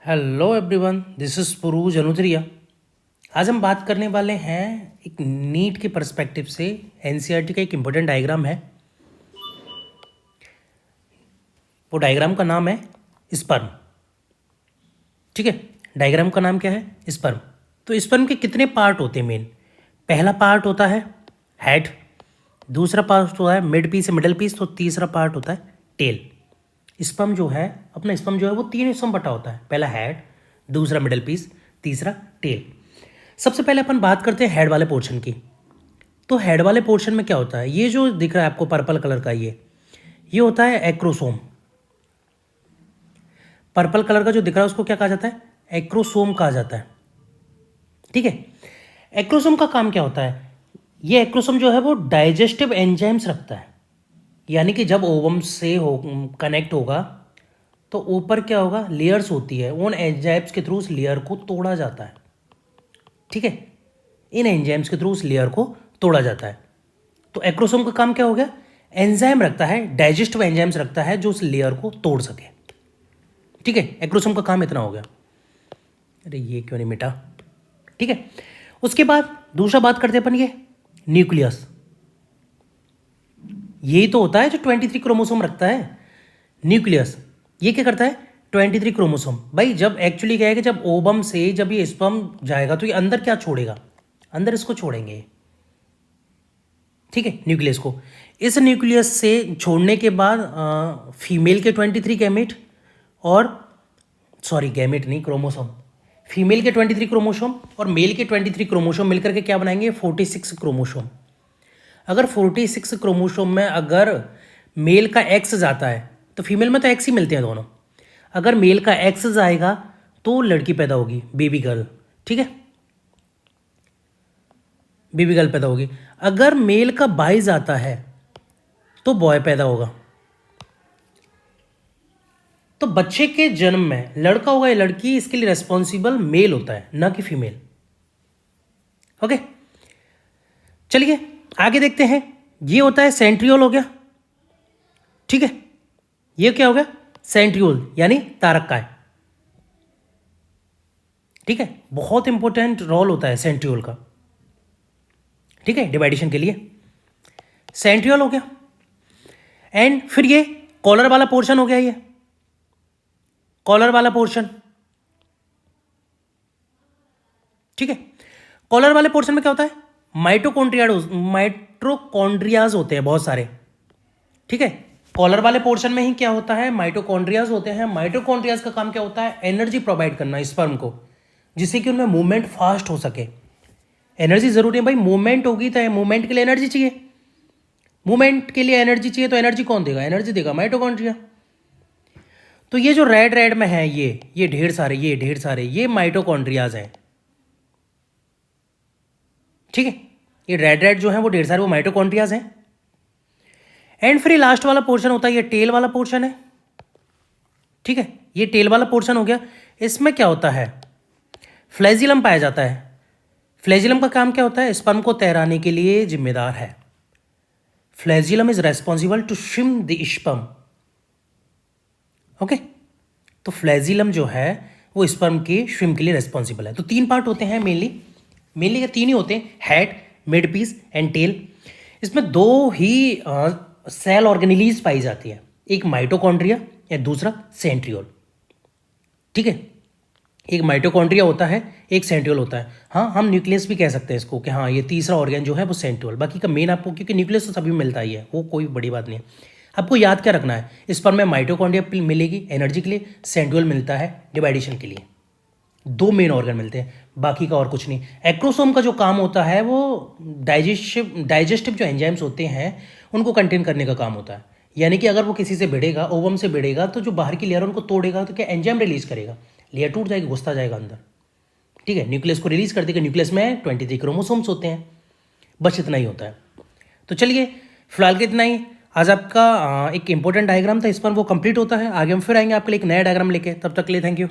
Hello everyone, this is Puruj Anutriya. आज हम बात करने वाले हैं एक नीट के पर्सपेक्टिव से। एनसीईआरटी का एक इम्पोर्टेंट डायग्राम है। वो डायग्राम का नाम है स्पर्म। ठीक है, डायग्राम का नाम क्या है? स्पर्म। तो स्पर्म के कितने पार्ट होते हैं मेन? पहला पार्ट होता है हेड, दूसरा पार्ट होता है मिड पीस, मिडल पीस, तो तीसरा पार्ट होता है टेल। स्पर्म जो है, अपना स्पर्म जो है वो तीन हिस्सों में बटा होता है। पहला हेड, दूसरा मिडल पीस, तीसरा टेल। सबसे पहले अपन बात करते हैं हेड वाले पोर्शन की। तो हेड वाले पोर्शन में क्या होता है? ये जो दिख रहा है आपको पर्पल कलर का, ये होता है एक्रोसोम। पर्पल कलर का जो दिख रहा है उसको क्या कहा जाता है? एक्रोसोम कहा जाता है। ठीक है, एक्रोसोम का काम क्या होता है? ये एक्रोसोम जो है वो डाइजेस्टिव एंजाइम्स रखता है। यानी कि जब ओवम से कनेक्ट होगा तो ऊपर क्या होगा? लेयर्स होती है, उन एंजाइम्स के थ्रू उस लेयर को तोड़ा जाता है। ठीक है, इन एंजाइम्स के थ्रू उस लेयर को तोड़ा जाता है। तो एक्रोसोम का काम क्या हो गया? एंजाइम रखता है, डाइजेस्टिव एंजाइम्स रखता है जो उस लेयर को तोड़ सके। ठीक है, एक्रोसोम का काम इतना हो गया। अरे ये क्यों नहीं मिटा? ठीक है, उसके बाद दूसरा बात करते हैं अपन, ये न्यूक्लियस। यही तो होता है जो 23 क्रोमोसोम रखता है, न्यूक्लियस। ये क्या करता है? 23 क्रोमोसोम। भाई जब एक्चुअली क्या है कि जब ओवम से जब ये स्पर्म जाएगा तो ये अंदर क्या छोड़ेगा? अंदर इसको छोड़ेंगे। ठीक है, न्यूक्लियस को। इस न्यूक्लियस से छोड़ने के बाद फीमेल के 23 गैमेट, और सॉरी गैमेट नहीं, क्रोमोसोम। फीमेल के 23 क्रोमोसोम और मेल के 23 क्रोमोसोम मिलकर के क्या बनाएंगे? 46 क्रोमोसोम। अगर 46 क्रोमोसोम में अगर मेल का एक्स जाता है तो फीमेल में तो एक्स ही मिलते हैं दोनों। अगर मेल का एक्स जाएगा तो लड़की पैदा होगी, बेबी गर्ल। ठीक है, बेबी गर्ल पैदा होगी। अगर मेल का बाई जाता है तो बॉय पैदा होगा। तो बच्चे के जन्म में लड़का होगा या लड़की, इसके लिए रेस्पॉन्सिबल मेल होता है, ना कि फीमेल। ओके, चलिए आगे देखते हैं। ये होता है सेंट्रियोल, हो गया। ठीक है, ये क्या हो गया? सेंट्रियोल यानी तारककाय। ठीक है, बहुत इंपॉर्टेंट रोल होता है सेंट्रियोल का। ठीक है, डिवाइडेशन के लिए सेंट्रियोल हो गया। एंड फिर ये कॉलर वाला पोर्शन हो गया। ये कॉलर वाला पोर्शन, ठीक है। कॉलर वाले पोर्शन में क्या होता है? माइटोकॉन्ड्रियाज होते हैं बहुत सारे। ठीक है, कॉलर वाले पोर्शन में ही क्या होता है? माइटोकॉन्ड्रियाज होते हैं। माइटोकॉन्ड्रियाज का काम क्या होता है? एनर्जी प्रोवाइड करना स्पर्म को, जिससे कि उनमें मूवमेंट फास्ट हो सके। एनर्जी जरूरी है भाई, मूवमेंट होगी तो मूवमेंट के लिए एनर्जी चाहिए। मूवमेंट के लिए एनर्जी चाहिए तो एनर्जी कौन देगा? एनर्जी देगा माइटोकॉन्ड्रिया। तो ये जो रेड रेड में है, ये ढेर सारे ये माइटोकॉन्ड्रियाज हैं। ठीक है, ये रेड रेड जो है वो ढेर सारे वो माइटोकॉन्ड्रियाज हैं। एंड फिर लास्ट वाला पोर्शन होता है, ये टेल वाला पोर्शन है। ठीक है, ये टेल वाला पोर्शन हो गया। इसमें क्या होता है? फ्लैजिलम पाया जाता है। फ्लैजिलम का काम क्या होता है? स्पर्म को तैराने के लिए जिम्मेदार है। Flagellum is responsible to swim the sperm. Okay, तो फ्लैजिलम जो है वो स्पर्म के स्विम के लिए रेस्पॉन्सिबल है। तो तीन पार्ट होते हैं मेनली तीन ही होते हैं, head, mid piece and tail. इसमें दो ही सेल ऑर्गेनेलीज पाई जाती है, एक माइटोकॉन्ड्रिया या दूसरा सेंट्रियोल। ठीक है, एक माइटोकॉन्ड्रिया होता है, एक सेंट्रियोल होता है। हाँ, हम न्यूक्लियस भी कह सकते हैं इसको कि हाँ ये तीसरा ऑर्गेन जो है वो सेंट्रियोल। बाकी का मेन आपको, क्योंकि न्यूक्लियस तो सभी में मिलता ही है, वो कोई बड़ी बात नहीं है। आपको याद क्या रखना है? इस पर में माइटोकॉन्ड्रिया मिलेगी एनर्जी के लिए, सेंट्रियोल मिलता है डिवाइडेशन के लिए। दो मेन ऑर्गन मिलते हैं, बाकी का और कुछ नहीं। एक्रोसोम का जो काम होता है वो डाइजेस्टिव जो एंजाइम्स होते हैं उनको कंटेन करने का काम होता है। यानी कि अगर वो किसी से भिड़ेगा, ओवम से भिड़ेगा, तो जो बाहर की लेयर उनको तोड़ेगा तो क्या एंजाइम रिलीज करेगा, लेयर टूट जाएगी, घुसता जाएगा अंदर। ठीक है, न्यूक्लियस को रिलीज कर देगा। न्यूक्लियस में 23 क्रोमोसोम्स होते हैं। बस इतना ही होता है। तो चलिए फिलहाल के इतना ही। आज आपका एक इंपॉर्टेंट डायग्राम था, इस पर वो कंप्लीट होता है। आगे हम फिर आएंगे आपके लिए एक नया डायग्राम लेके। तब तक के लिए थैंक यू।